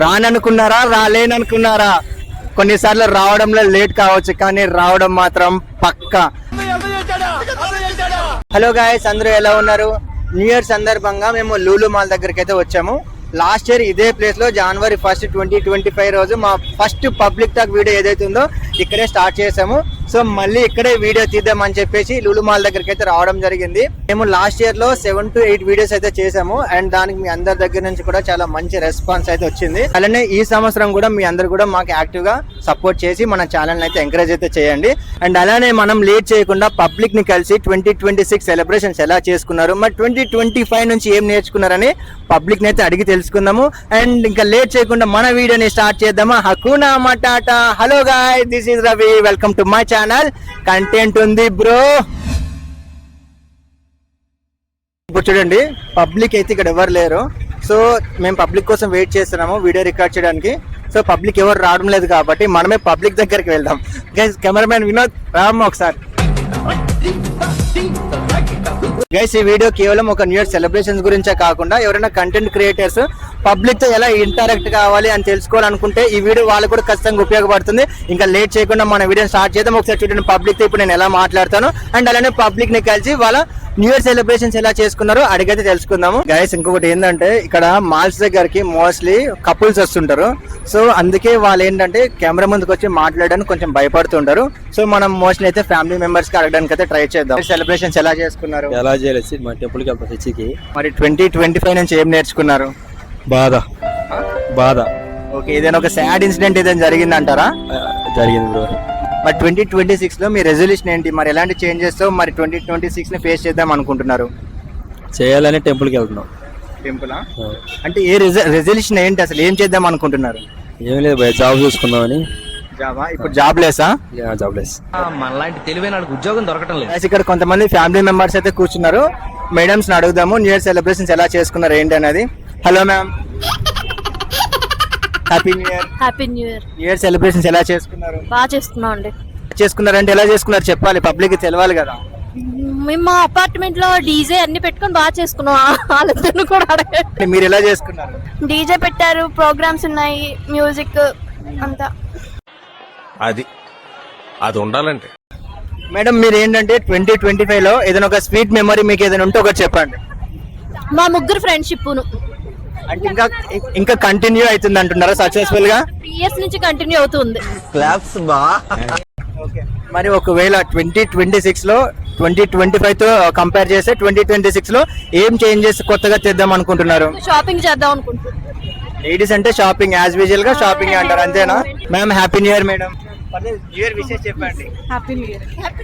రాననుకున్నారా, రాలేననుకున్నారా? కొన్నిసార్లు రావడంలో లేట్ కావచ్చు, కానీ రావడం మాత్రం పక్కా. హలో గాయస్, అందరూ ఎలా ఉన్నారు? న్యూ ఇయర్ సందర్భంగా మేము లూలు మాల్ దగ్గరికి అయితే వచ్చాము. లాస్ట్ ఇయర్ ఇదే ప్లేస్ లో January 1, 2025 రోజు మా ఫస్ట్ పబ్లిక్ టాక్ వీడియో ఏదైతే ఉందో ఇక్కడే స్టార్ట్ చేసాము. సో మళ్ళీ ఇక్కడే వీడియో తీద్దామని చెప్పేసి లూలు మాల్ దగ్గరికి అయితే రావడం జరిగింది. మేము లాస్ట్ ఇయర్ లో 7 to 8 వీడియోస్ అయితే చేసాము అండ్ దానికి మీ అందరి దగ్గర నుంచి కూడా చాలా మంచి రెస్పాన్స్ అయితే వచ్చింది. అలానే ఈ సంవత్సరం కూడా మీ అందరు కూడా మాకు యాక్టివ్ గా సపోర్ట్ చేసి మన ఛానల్ అయితే ఎంకరేజ్ అయితే చేయండి. అండ్ అలానే మనం లేట్ చేయకుండా పబ్లిక్ ని కలిసి 2026 సెలబ్రేషన్స్ ఎలా చేసుకున్నారు, మరి 2025 నుంచి ఏం నేర్చుకున్నారని పబ్లిక్ ని అయితే అడిగి తెలుసుకుందాము. అండ్ ఇంకా లేట్ చేయకుండా మన వీడియోని స్టార్ట్ చేద్దామా? Hakuna matata. Hello guy, this is Ravi, welcome to my channel. Content ఉంది బ్రో. ఇప్పుడు చూడండి, పబ్లిక్ అయితే ఇక్కడ ఎవరు లేరు. సో మేము పబ్లిక్ కోసం వెయిట్ చేస్తున్నాము వీడియో రికార్డ్ చేయడానికి. సో పబ్లిక్ ఎవరు రావడం లేదు కాబట్టి మనమే పబ్లిక్ దగ్గరికి వెళ్దాం. గైస్, కెమెరామెన్ వినోద్ రామ్ ఒకసారి. గైస్, ఈ వీడియో కేవలం ఒక న్యూ ఇయర్ సెలబ్రేషన్స్ గురించే కాకుండా ఎవరైనా కంటెంట్ క్రియేటర్స్ పబ్లిక్ తో ఎలా ఇంటరాక్ట్ కావాలి అని తెలుసుకోవాలనుకుంటే ఈ వీడియో వాళ్ళకు కూడా ఖచ్చితంగా ఉపయోగపడుతుంది. ఇంకా లేట్ చేయకుండా మన వీడియో స్టార్ట్ చేద్దాం. ఒకసారి చూడండి పబ్లిక్ తో ఇప్పుడు నేను ఎలా మాట్లాడతాను అండ్ అలానే పబ్లిక్ ని కలిసి వాళ్ళ న్యూ ఇయర్ సెలబ్రేషన్స్ ఎలా చేసుకున్నారో అడిగైతే తెలుసుకుందాము. గైస్, ఇంకొకటి ఏంటంటే ఇక్కడ మాల్స్ దగ్గరికి మోస్ట్లీ కపుల్స్ వస్తుంటారు. సో అందుకే వాళ్ళు ఏంటంటే కెమెరా ముందుకు వచ్చి మాట్లాడడానికి కొంచెం భయపడుతుంటారు. సో మనం మోస్ట్లీ అయితే ఫ్యామిలీ మెంబర్స్ కి అడగడానికి అయితే ట్రై చేద్దాం. సెలబ్రేషన్స్ ఎలా చేసుకున్నారు? ఎలా చేయలేదు, మా టెంపుల్ కి వెళ్తాం చర్చికి. మరి 2025 నుంచి ఏం నేర్చుకున్నారు? బాధ. ఓకే, ఏదైనా ఒక సాడ్ ఇన్సిడెంట్ ఏదైనా జరిగిందంటారా? జరిగింది బ్రో. మరి 2026 లో మీ రెజల్యూషన్ ఏంటి? మరి ఎలాంటి చేంజెస్ మరి 2026 ని ఫేస్ చేద్దాం అనుకుంటున్నారు? చేయాలని టెంపుల్ కి వెళ్తున్నాం. టెంపులా? అంటే ఏ రెజల్యూషన్ ఏంటి, అసలు ఏం చేద్దాం అనుకుంటున్నారు? ఏం లేదు భయ, జాబ్ చూసుకుందామని. జాబా? ఇప్పుడు జాబ్ లేసా? Job less. మనలాంటి తెలివైన ఉద్యోగం దొరకటం లేదు. ఇక్కడ కొంతమంది ఫ్యామిలీ మెంబర్స్ అయితే కూర్చున్నారు. మేడమ్స్ ని అడుగుదాము న్యూ ఇయర్ సెలబ్రేషన్స్ ఎలా చేసుకున్నారు ఏంటి అనేది. Hello ma'am, happy new year. Happy new year. New year celebrations ఎలా చేసుకున్నారు? బాగా చేసుకున్నాం అండి. చేసుకున్నారంటే ఎలా చేసుకున్నారు చెప్పాలి, పబ్లిక్ తెలియాలి కదా. మేము మా అపార్ట్మెంట్ లో డీజే అన్ని పెట్టుకొని బాగా చేసుకున్నాం. వాళ్ళందరూ కూడా అడగండి. మీరు ఎలా చేసుకున్నారు? డీజే పెట్టారు, ప్రోగ్రామ్స్ ఉన్నాయి, మ్యూజిక్ అంతా. అది ఉండాలంటే మేడం, మీరు ఏంటంటే 2025 లో ఏదైనా ఒక స్వీట్ మెమరీ మీకు ఏదైనా ఉంటే ఒకటి చెప్పండి. మా ముగ్గురు ఫ్రెండ్షిప్ అంటే ఇంకా కంటిన్యూ అవుతుంది అంటున్నారా సక్సెస్ఫుల్ గా? 3 years నుంచి కంటిన్యూ అవుతుంది. మరి ఒకవేళ 2026 లో 2025 తో కంపేర్ చేస్తే 2026 లో ఏం చేంజెస్ కొత్తగా తెద్దాం అనుకుంటున్నారు? షాపింగ్ చేద్దాం అనుకుంటున్నాం. లేడీస్ అంటే షాపింగ్, యాజ్ యూజువల్ గా షాపింగ్ అంటారు, అంతేనా? Ma'am, happy new year madam. New year wishes చెప్పండి. Happy new year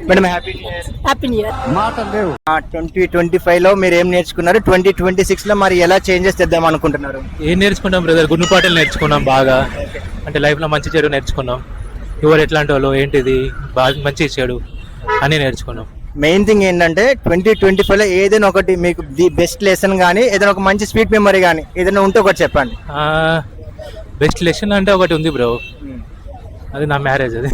madam. Happy new year. Happy new year. 2025 లో మీరు ఏం నేర్చుకున్నారు? 2026 లో మరి ఎలా చేంజెస్ తెద్దాం అనుకుంటున్నారు? ఏం నేర్చుకున్నాం బ్రదర్? గుడ్డు పాటలు నేర్చుకున్నాం బాగా. అంటే లైఫ్ లో మంచి చెడు నేర్చుకున్నాం. ఎవరు ఎట్లాంటి వాళ్ళు, ఏంటిది బాగా మంచి చెడు అన్ని నేర్చుకున్నాం. మెయిన్ థింగ్ ఏంటంటే 2025 లో ఏదైనా ఒకటి మీకు ది బెస్ట్ లెసన్ కానీ ఏదైనా ఒక మంచి స్వీట్ మెమరీ కానీ ఏదైనా ఉంటే ఒకటి చెప్పండి. బెస్ట్ లెసన్ అంటే ఒకటి ఉంది బ్రో, అది నా మ్యారేజ్. అది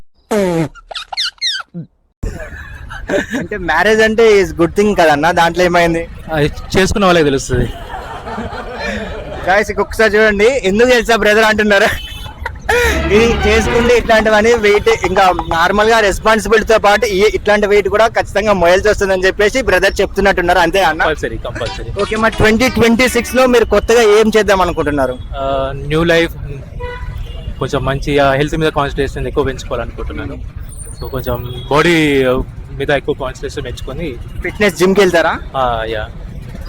అంటే మ్యారేజ్ అంటే ఈజ్ గుడ్ థింగ్ కదన్నా, దాంట్లో ఏమైంది? అది చేసుకున్న వాళ్ళకి తెలుస్తుంది. గాయస్, ఒక్కసారి చూడండి, ఎందుకు తెలుసా బ్రదర్ అంటున్నారు? ఇది చేసుకుంటే ఇట్లాంటివన్నీ వెయిట్, ఇంకా నార్మల్ గా రెస్పాన్సిబిలిటీతో పాటు ఇట్లాంటి వెయిట్ కూడా ఖచ్చితంగా మొయల్సి వస్తుందని చెప్పేసి బ్రదర్ చెప్తున్నట్టున్నారు, అంతే అన్న? కంపల్సరీ. ఓకే, మరి 2026 లో మీరు కొత్తగా ఏం చేద్దాం అనుకుంటున్నారు? న్యూ లైఫ్, కొంచెం మంచి హెల్త్ మీద కాన్సన్ట్రేషన్ ఎక్కువ పెంచుకోవాలనుకుంటున్నాను. సో కొంచెం బాడీ మీద ఎక్కువ కాన్సన్ట్రేషన్ పెంచుకొని ఫిట్నెస్ జిమ్ కి వెళ్తారా? యా,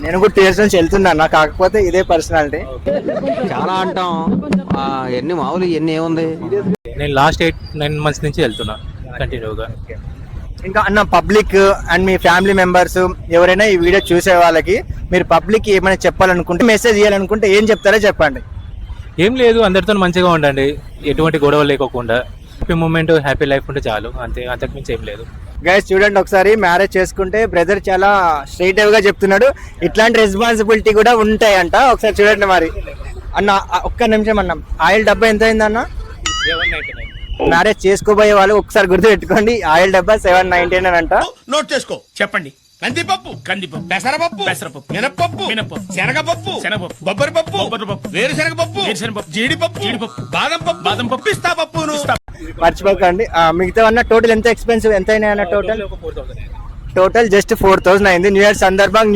నేను కూడా 2 years నుంచి వెళ్తున్నా, కాకపోతే ఇదే పర్సనాలిటీ. చాలా అంటాం, ఎన్ని మామూలు ఎన్ని ఏముంది. నేను లాస్ట్ 8-9 months నుంచి వెళ్తున్నా కంటిన్యూగా. ఇంకా అన్న, public and me family members ఎవరైనా ఈ వీడియో చూసే వాళ్ళకి మీరు పబ్లిక్ ఏమైనా చెప్పాలనుకుంటే, మెసేజ్ ఇవ్వాలనుకుంటే ఏం చెప్తారో చెప్పండి. ఏం లేదు, అందరితో మంచిగా ఉండండి, ఎటువంటి గొడవలు లేకోకుండా హ్యాపీ మూమెంట్, హ్యాపీ లైఫ్ ఉంటే చాలు, అంతే, అంతకుమించి ఏం లేదు. గైస్, చూడండి ఒకసారి, మ్యారేజ్ చేసుకుంటే బ్రదర్ చాలా స్ట్రైట్ గా చెప్తున్నాడు, ఇట్లాంటి రెస్పాన్సిబిలిటీ కూడా ఉంటాయంట. ఒకసారి చూడండి. మరి అన్న, ఒక్క నిమిషం అన్న, ఆయిల్ డబ్బా ఎంత అయింది అన్న? 799. మ్యారేజ్ చేసుకోబోయే వాళ్ళు ఒకసారి గుర్తు పెట్టుకోండి, ఆయిల్ డబ్బా 799 అంట. నోట్ చేసుకో, చెప్పండి. కందిపప్పు పెసరపప్పు మినపప్పు శనగపప్పు బొబ్బరిపప్పు వేరుశనగపప్పు జీడిపప్పు బాదం పప్పు పిస్తా పప్పును. మర్చిపోకండి. మిగతా అన్న టోటల్ ఎంత ఎక్స్పెన్సివ్ ఎంత అయినాయి అన్న? టోటల్ జస్ట్ 4,000 అయింది. న్యూ ఇయర్ సందర్భంగా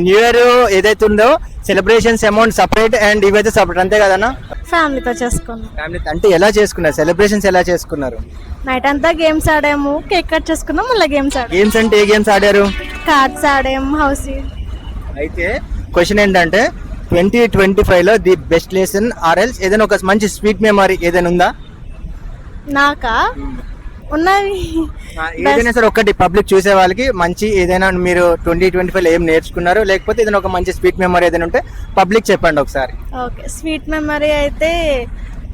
న్యూ ఇయర్ ఏదైతే ఉందో సెలబ్రేషన్స్ అమౌంట్ సపరేట్ అండ్ ఇవైతే సపరేట్, అంతే కదన్నా? ఫ్యామిలీతో చేసుకున్నాం. ఫ్యామిలీ అంటే ఎలా చేసుకున్నారు సెలబ్రేషన్స్? ఎలా చేసుకున్నారు? నైట్ అంతా గేమ్స్ ఆడాము, కేక్ కట్ చేసుకున్నాం, మళ్ళీ గేమ్స్ ఆడాము. గేమ్స్ అంటే ఏ గేమ్స్ ఆడారు? కార్డ్స్ ఆడాము, హౌస్. అయితే క్వశ్చన్ ఏంటంటే 2025 లో ది బెస్ట్ లెసన్ ఆర్ఎల్స్ ఏదైనా ఒక మంచి స్వీట్ మెమరీ ఏదైనా ఉందా? నాకా ఉన్నది. ఏదైనా సరే ఒకటి పబ్లిక్ చూసే వాళ్ళకి మంచి ఏదైనా మీరు 2025 ఏం నేర్చుకున్నారు, లేకపోతే ఏదైనా ఒక మంచి స్వీట్ మెమరీ ఏదైనా ఉంటే పబ్లిక్ చెప్పండి ఒకసారి. ఓకే, స్వీట్ మెమరీ అయితే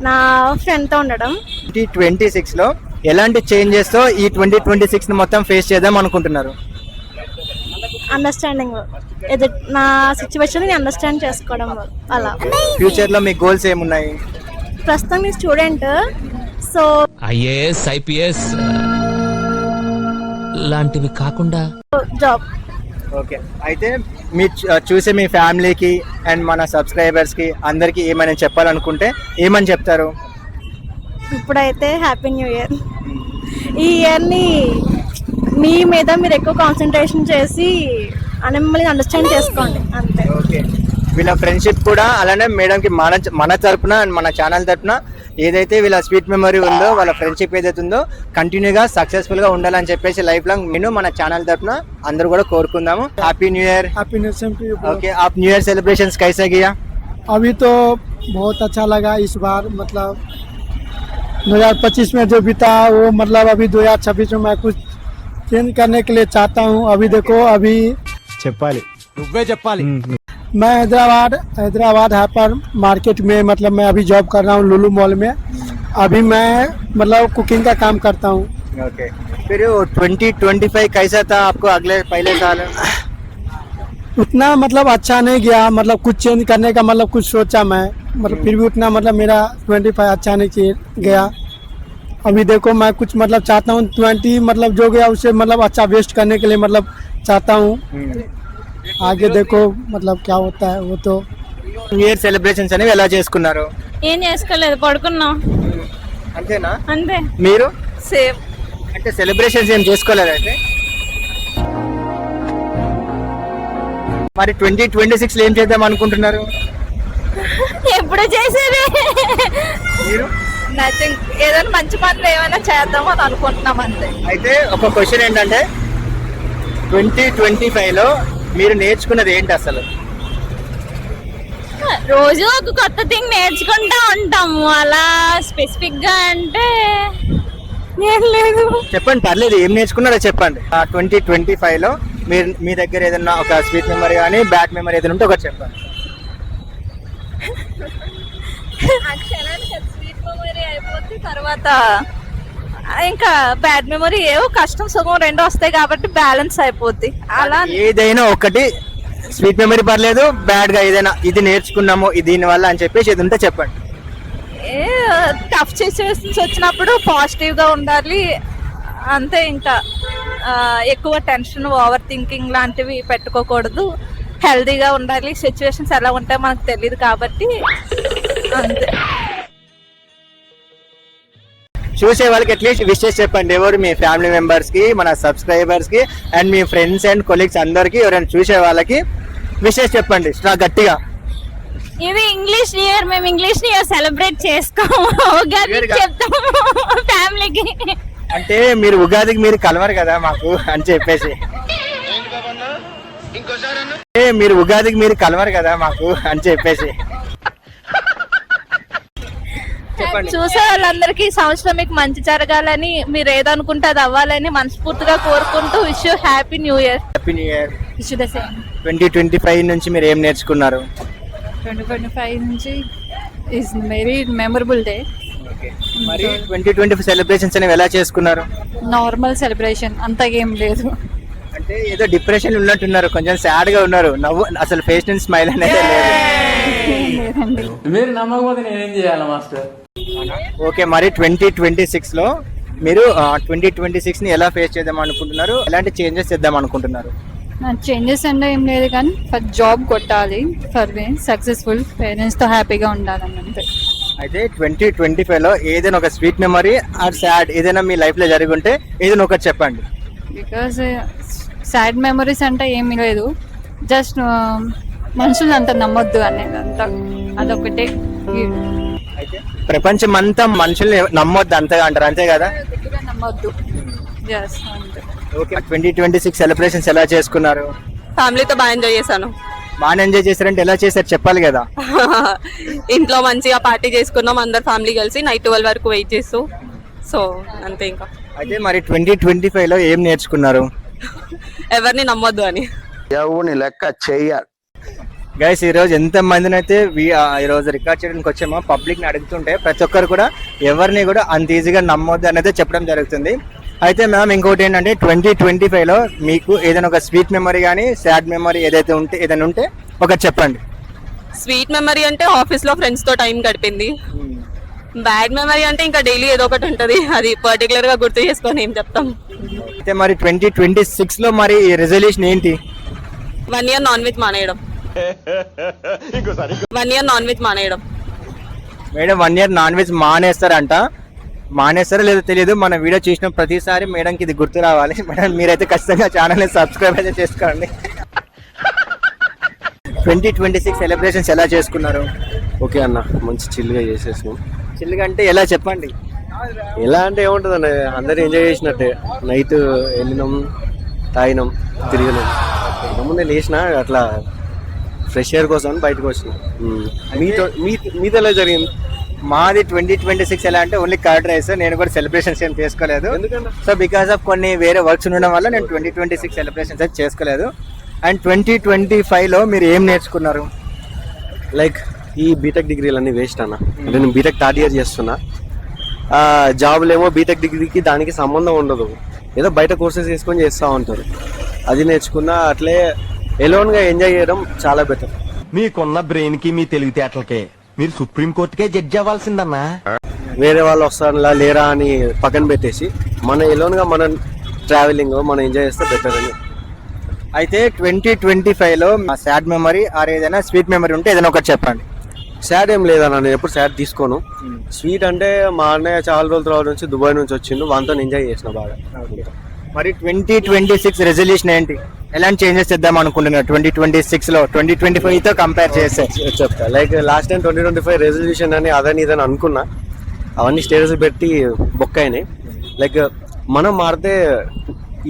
నా ఫ్రెండ్తో ఉండడం. 2026 లో ఎలాంటి చేంజెస్ తో ఈ 2026 ని మొత్తం ఫేస్ చేద్దాం అనుకుంటున్నారు? అండర్స్టాండింగ్, నా సిచ్యువేషన్ ని అండర్స్టాండ్ చేసుకోవడం అలా. ఫ్యూచర్ లో మీ గోల్స్ ఏమున్నాయి? ప్రస్తుతం ఈ స్టూడెంట్, సో ఐఏఎస్ ఐపీఎస్ లాంటివి కాకుండా జాబ్. ఓకే, అయితే మీ చూసే మీ ఫ్యామిలీకి అండ్ మన సబ్స్క్రైబర్స్ కి అందరికి ఏమైనా చెప్పాలనుకుంటే ఏమని చెప్తారు? ఇప్పుడైతే హ్యాపీ న్యూ ఇయర్. ఈ ఇయర్ని మీ మీద మీరు ఎక్కువ కాన్సన్ట్రేషన్ చేసి మిమ్మల్ని అండర్స్టాండ్ చేసుకోండి, అంతే. ఓకే, వీళ్ళ ఫ్రెండ్షిప్ కూడా అలానే మేడంకి మన తరపున అండ్ మన ఛానల్ తరపున ఏదైతే వీళ్ళ స్వీట్ మెమరీ ఉందో వాళ్ళ ఫ్రెండ్షిప్ ఏదైతే ఉందో కంటిన్యూగా సక్సెస్ఫుల్ గా ఉండాలని చెప్పేసి లైఫ్ లాంగ్ నేను మన ఛానల్ తరపున అందరూ కూడా కోరుకుందాము. Happy new year. Happy new year. Okay, आप न्यू ईयर सेलिब्रेशंस कैसे किया? अभी तो बहुत अच्छा लगा इस बार, मतलब 2025 में जो बीता वो मतलब अभी 2026 में मैं कुछ चेंज करने के लिए चाहता हूँ। अभी देखो, अभी मैं हैदराबाद हाइपर मार्केट में मतलब मैं अभी जॉब कर रहा हूँ लुलु मॉल में। अभी मैं मतलब कुकिंग का काम करता हूँ। ओके, फिर 2025 कैसा था आपको अगले पहले साल? उतना मतलब अच्छा नहीं गया, मतलब कुछ चेंज करने का मतलब कुछ सोचा मैं, मतलब फिर भी उतना मतलब मेरा 25 अच्छा नहीं गया। अभी देखो मैं कुछ मतलब चाहता हूँ 20 मतलब जो गया उसे मतलब अच्छा वेस्ट करने के लिए मतलब चाहता हूँ। आगे देखो मतलब क्या होता है वो तो। న్యూ ఇయర్ సెలబ్రేషన్స్ అనేవి ఎలా చేసుకున్నారు? ఏం చేసుకోలేదు, పడుకున్నాం అంతేనా? అంతే. మీరు సేమ్. అంటే సెలబ్రేషన్స్ ఏం చేసుకోలేదు అయితే? మరి 2026 లో ఏం చేద్దాం అనుకుంటున్నారు? ఎప్పుడు చేసేది మీరు? నథింగ్, ఏదైనా మంచి పనులు ఏమైనా చేద్దాం అని అనుకుంటున్నాం, అంతే. అయితే ఒక క్వశ్చన్ ఏంటంటే 2025 లో మీరు నేర్చుకున్నది ఏంటి అసలు? రోజు ఒక కొత్త థింగ్ నేర్చుకుంటా ఉంటాము, అలా స్పెసిఫిక్ గా అంటే ఏం లేదు. చెప్పండి, పర్లేదు, ఏం నేర్చుకున్నారో చెప్పండి. 2025 లో మీరు మీ దగ్గర ఏదైనా ఒక స్వీట్ మెమరీ కానీ బ్యాడ్ మెమరీ ఏదైనా ఉంటే ఒకటి చెప్పండి. స్వీట్ మెమరీ అయిపోతే తర్వాత ఇంకా బ్యాడ్ మెమరీ ఏవో కష్టం సుఖం రెండు వస్తాయి కాబట్టి బ్యాలెన్స్ అయిపోద్ది. అలా ఏదైనా ఒకటి స్వీట్ మెమరీ పర్లేదు, బ్యాడ్ గా ఏదైనా ఇది నేర్చుకున్నాము దీని వల్ల అని చెప్పేసి ఏది ఉంటే చెప్పండి. టఫ్ సిచ్యువేషన్స్ వచ్చినప్పుడు పాజిటివ్ గా ఉండాలి, అంతే. ఇంకా ఎక్కువ టెన్షన్ ఓవర్ థింకింగ్ లాంటివి పెట్టుకోకూడదు, హెల్దీగా ఉండాలి. సిచ్యువేషన్స్ ఎలా ఉంటాయో మనకు తెలియదు కాబట్టి అంతే. చూసే వాళ్ళకి అట్లీస్ట్ విషెస్ చెప్పండి. ఎవరు మీ ఫ్యామిలీ మెంబర్స్ కి, మన సబ్స్క్రైబర్స్ కి అండ్ మీ ఫ్రెండ్స్ అండ్ కొలీగ్స్ అందరికి ఎవరైనా చూసే వాళ్ళకి విషెస్ చెప్పండి గట్టిగా. ఇది ఇంగ్లీష్ న్యూ ఇయర్, మేము ఇంగ్లీష్ న్యూ ఇయర్ సెలబ్రేట్ చేసుకోము, ఉగాది చెప్తాము ఫ్యామిలీకి. అంటే మీరు ఉగాదికి మీరు కలవరు కదా మాకు అని చెప్పేసి. మీరు ఉగాదికి మీరు కలవరు కదా మాకు అని చెప్పేసి చూసే వాళ్ళందరికీ సంవత్సరం మీకు మంచి జరగాలని, మీరు ఏదనుకుంటే అది అవ్వాలని మనస్ఫూర్తిగా కోరుకుంటూ wish you happy new year. Happy new year. Wish the same. 2025 నుంచి మీరు ఏం నేర్చుకున్నారు? 2025 నుంచి ఈజ్ వెరీ మెమరబుల్ డే. మరి 2025 సెలబ్రేషన్స్ అనేవి ఎలా చేసుకున్నారు? నార్మల్ సెలబ్రేషన్, అంతగా ఏం లేదు. అంటే ఏదో డిప్రెషన్ ఉన్నట్టున్నారు, కొంచెం సాడ్ గా ఉన్నారు, నవ్వు అసలు ఫేస్ నుంచి స్మైల్ అనేది లేదు. మీరు నమ్మకపోతే నేనేం చేయాలి మాస్టర్? ఓకే, మరి 2026 లో మీరు 2026 ని ఎలా ఫేస్ చేద్దాం అనుకుంటున్నారు? ఎలాంటి చేంజెస్ చేద్దాం అనుకుంటున్నారు? చేంజెస్ అంటే ఏం లేదు కానీ ఫస్ట్ జాబ్ కొట్టాలి ఫర్ మే సక్సెస్ఫుల్ పేరెంట్స్తో హ్యాపీగా ఉండాలని అంతే. అయితే 2025 లో ఏదైనా ఒక స్వీట్ మెమరీ ఆర్ సాడ్ ఏదైనా మీ లైఫ్ లో జరిగి ఉంటే ఏదైనా ఒకటి చెప్పండి. బికాజ్ సాడ్ మెమరీస్ అంటే ఏమీ లేదు, జస్ట్ మనుషులు అంత నమ్మొద్దు అనేది అంత అదొకటే. అయితే ప్రపంచం అంతా మనుషుల్ని నమ్మొద్దు అంతగా అంటారు, అంతే కదా? గట్టిగా నమ్మొద్దు. Yes, అంతే. ఓకే, 2026 సెలబ్రేషన్స్ ఎలా చేసుకున్నారు? ఫ్యామిలీతో బాగా ఎంజాయ్ చేశాను. బాగా ఎంజాయ్ చేశారంటే ఎలా చేశారు చెప్పాలి కదా. ఇంట్లో మంచిగా పార్టీ చేసుకున్నాం, అందరు ఫ్యామిలీ కలిసి నైట్ 12 వరకు వెయిట్ చేస్తూ. సో అంతే. ఇంకా అయితే మరి 2025 లో ఏం నేర్చుకున్నారు? ఎవరిని నమ్మొద్దు అని. ఎవరిని లెక్క చెయ్యాలి. గైస్ ఈ రోజు ఎంత మందిని అయితే ఈ రోజు రికార్డ్ చేయడానికి వచ్చామో పబ్లిక్ ని అడుగుతుంటే ప్రతి ఒక్కరు కూడా ఎవరిని కూడా అంత ఈజీగా నమ్మొద్దు అనేది చెప్పడం జరుగుతుంది. అయితే మ్యామ్ ఇంకోటి ఏంటంటే 2025 లో మీకు ఏదైనా ఒక స్వీట్ మెమరీ కానీ సాడ్ మెమరీ ఏదైనా ఉంటే ఒకటి చెప్పండి. స్వీట్ మెమరీ అంటే ఆఫీస్ లో ఫ్రెండ్స్ తో టైం గడిపింది. బ్యాడ్ మెమరీ అంటే ఇంకా డైలీ ఏదో ఒకటి ఉంటది, అది పర్టికులర్ గా గుర్తు చేసుకొని ఏం చెప్తాం. అయితే మరి 2026 లో మరి రెజల్యూషన్ ఏంటి? 1 year నాన్ వెజ్ మానేయడం. 1 year నాన్ వెజ్ మానేయడం. మేడం 1 year నాన్ వెజ్ మానేస్తారో లేదో తెలియదు. మన వీడియో చూసిన ప్రతిసారి మేడంకి ఇది గుర్తు రావాలి. మేడం మీరైతే ఖచ్చితంగా ఛానల్ని సబ్స్క్రైబ్ అయితే చేసుకోండి. 2026 సెలబ్రేషన్స్ ఎలా చేసుకున్నారు? ఓకే అన్న, మంచి చిల్లుగా చేసేసాం. చిల్లుగా అంటే ఎలా చెప్పండి? ఎలా అంటే ఏముంటుంది అన్న, అందరు ఎంజాయ్ చేసినట్టే. నైట్ వెళ్ళినాం, తాగినాం, తిరిగినాం. ముందే లేచిన అట్లా ఫ్రెష్ ఎయిర్ కోసం బయటకు వచ్చినాం. మీతో ఎలా జరిగింది? మాది 2026 ఎలా అంటే ఓన్లీ కర్డ్ రైస్. నేను కూడా సెలబ్రేషన్స్ ఏం చేసుకోలేదు. సో బికాస్ ఆఫ్ కొన్ని వేరే వర్క్స్ ఉండడం వల్ల నేను 2026 సెలబ్రేషన్స్ అయితే చేసుకోలేదు. అండ్ 2025 లో మీరు ఏం నేర్చుకున్నారు? లైక్ ఈ బీటెక్ డిగ్రీలు అన్నీ వేస్ట్ అన్న. అంటే నేను బీటెక్ థర్డ్ ఇయర్ చేస్తున్నా. జాబ్లు ఏమో బీటెక్ డిగ్రీకి దానికి సంబంధం ఉండదు, ఏదో బయట కోర్సెస్ వేసుకొని చేస్తూ ఉంటారు. అది నేర్చుకున్నా. అట్లే ఎలోన్గా ఎంజాయ్ చేయడం చాలా బెటర్. మీకున్న బ్రెయిన్ కి మీ తెలివితేటలకే మీరు సుప్రీం కోర్టుకే జడ్జి అవ్వాల్సిందన్నా. వేరే వాళ్ళు వస్తారా లేరా అని పక్కన పెట్టేసి మన ఎలోన్గా మనం ట్రావెలింగ్ మనం ఎంజాయ్ చేస్తే బెటర్ అని. అయితే 2025 లో సాడ్ మెమరీ ఆర్ ఏదైనా స్వీట్ మెమరీ ఉంటే ఏదైనా ఒకటి చెప్పండి. సాడ్ ఏం లేదన్న, నేను ఎప్పుడు సాడ్ తీసుకోను. స్వీట్ అంటే మా అన్నయ్య చాలా రోజుల తర్వాత నుంచి దుబాయ్ నుంచి వచ్చిండు, వాంతో ఎంజాయ్ చేసిన బాగా. మరి 2026 రెజల్యూషన్ ఏంటి? ఎలాంటి చేంజెస్ చేద్దాం అనుకుంటున్నారు 2026 లో 2025 తో కంపేర్ చేస్తే? చెప్తా. లైక్ లాస్ట్ టైం 2025 రెజల్యూషన్ అని అదని ఇదని అనుకున్నా, అవన్నీ స్టేటస్ పెట్టి బొక్క అయినాయి. లైక్ మనం మారితే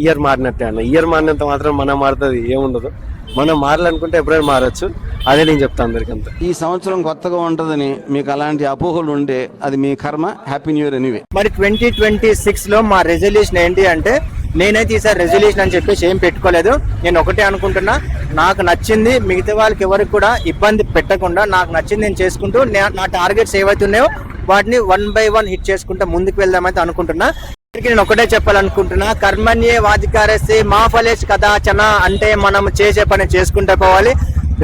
ఇయర్ మారినట్టే అన్న. ఇయర్ మారినంత మాత్రం మనం మారుతుంది ఏముండదు. మనం మారాలనుకుంటే ఎప్పుడైనా మారచ్చు. అదే నేను చెప్తాను అందరికి. అంతా ఈ సంవత్సరం కొత్తగా ఉంటుందని మీకు అలాంటి అపోహలు ఉంటే అది మీ కర్మ. Happy new year anyway. మరి 2026 లో మా రెజల్యూషన్ ఏంటి అంటే, నేనైతే ఈసారి రెజల్యూషన్ అని చెప్పేసి ఏం పెట్టుకోలేదు. నేను ఒకటే అనుకుంటున్నా, నాకు నచ్చింది మిగతా వాళ్ళకి ఎవరికి కూడా ఇబ్బంది పెట్టకుండా నాకు నచ్చింది నేను చేసుకుంటూ నా టార్గెట్స్ ఏవైతే ఉన్నాయో వాటిని 1 by 1 హిట్ చేసుకుంటూ ముందుకు వెళ్దామైతే అనుకుంటున్నా. నేను ఒకటే చెప్పాలనుకుంటున్నా, కర్మణ్యే వాధికారస్తే మా ఫలేష్ కదాచన అంటే మనం చేసే పని చేసుకుంటూ పోవాలి.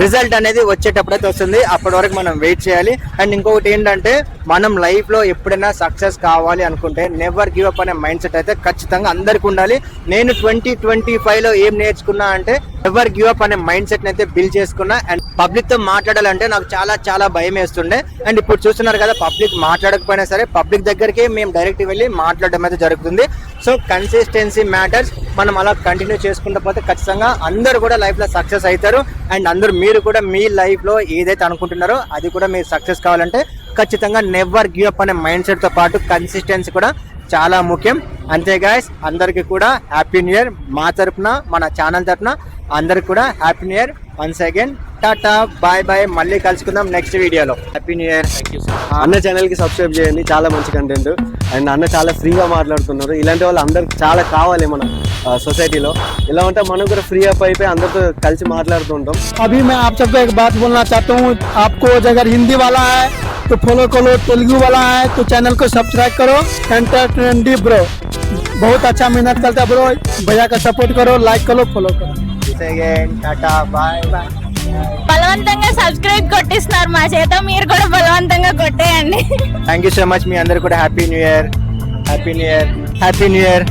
రిజల్ట్ అనేది వచ్చేటప్పుడైతే వస్తుంది, అప్పటి వరకు మనం వెయిట్ చేయాలి. అండ్ ఇంకొకటి ఏంటంటే, మనం లైఫ్ లో ఎప్పుడైనా సక్సెస్ కావాలి అనుకుంటే నెవర్ గివ్ అప్ అనే మైండ్ సెట్ అయితే ఖచ్చితంగా అందరికి ఉండాలి. నేను 2025 లో ఏం నేర్చుకున్నా అంటే నెవర్ గివ్ అప్ అనే మైండ్ సెట్ అయితే బిల్డ్ చేసుకున్నా. అండ్ పబ్లిక్ తో మాట్లాడాలంటే నాకు చాలా భయం వేస్తుండే. అండ్ ఇప్పుడు చూస్తున్నారు కదా, పబ్లిక్ మాట్లాడకపోయినా సరే పబ్లిక్ దగ్గరికి మేము డైరెక్ట్ వెళ్ళి మాట్లాడడం అయితే జరుగుతుంది. So consistency matters. మనం అలా కంటిన్యూ చేసుకుంటూ పోతే ఖచ్చితంగా అందరూ కూడా లైఫ్ లో సక్సెస్ అవుతారు. అండ్ అందరూ మీరు కూడా మీ లైఫ్ లో ఏదైతే అనుకుంటున్నారో అది కూడా మీరు సక్సెస్ కావాలంటే ఖచ్చితంగా నెవర్ గివ్ అప్ అనే మైండ్ సెట్ తో పాటు కన్సిస్టెన్సీ కూడా చాలా ముఖ్యం. అంతే గైస్, అందరికి కూడా హ్యాపీ న్యూ ఇయర్. మా తరపున, మన ఛానల్ తరపున అందరికి కూడా happy new year. Once again tata bye bye. మళ్ళీ కలుసుకుందాం నెక్స్ట్ వీడియోలో. Happy new year. అన్న ఛానల్ కి సబ్స్క్రైబ్ చేయండి, చాలా మంచి కంటెంట్. అండ్ అన్న చాలా ఫ్రీగా మాట్లాడుతున్నారు. ఇలాంటి వాళ్ళు అందరికి చాలా కావాలి మన సొసైటీలో. ఇలా ఉంటే మనం కూడా ఫ్రీ అప్ అయిపోయి అందరితో కలిసి మాట్లాడుతుంటాం. अभी मैं आप सबको एक बात बोलना चाहता हूँ, आपको अगर हिंदी वाला है तो फॉलो करो, तेलुगु वाला है तो चैनल को सब्सक्राइब करो. एंटरटेनमेंट ब्रो बहुत अच्छा मेहनत करता है ब्रो, भैया का सपोर्ट करो, लाइक करो, फॉलो करो. Tata bye bye. బలవంతంగా సబ్స్క్రైబ్ కొట్టిస్తున్నారు మా చేత, మీరు కూడా బలవంతంగా కొట్టేయండి. Thank you so much. మీ అందరు కూడా హ్యాపీ న్యూ ఇయర్.